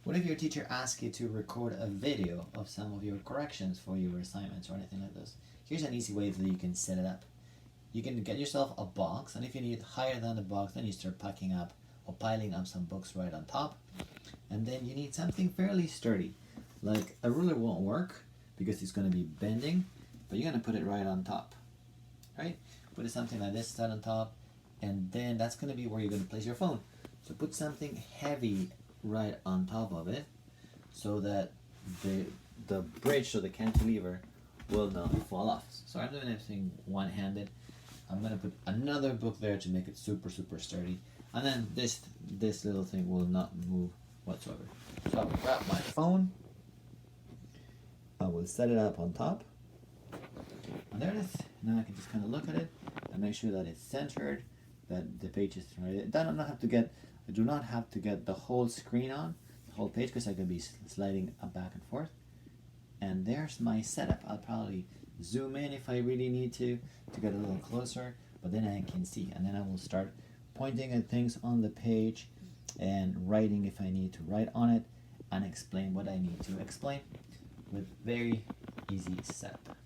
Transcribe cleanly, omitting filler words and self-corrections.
What if your teacher asks you to record a video of some of your corrections for your assignments or anything like this? Here's an easy way that you can set it up. You can get yourself a box, and if you need higher than the box, then you start packing up or piling up some books right on top. And then you need something fairly sturdy. Like a ruler won't work because it's going to be bending, but you're going to put it right on top. Right? Put something like this on top, and then that's going to be where you're going to place your phone. So put something heavy right on top of it so that the bridge or the cantilever will not fall off. So I'm doing everything one-handed. I'm gonna put another book there to make it super sturdy, and then this little thing will not move whatsoever. So I'll grab my phone, I will set it up on top, and there it is. Now I can just kind of look at it and make sure that it's centered, that the page is right. I do not have to get the whole screen on, the whole page, because I can be sliding back and forth. And there's my setup. I'll probably zoom in if I really need to get a little closer, but then I can see, and then I will start pointing at things on the page and writing if I need to write on it, and explain what I need to explain with very easy setup.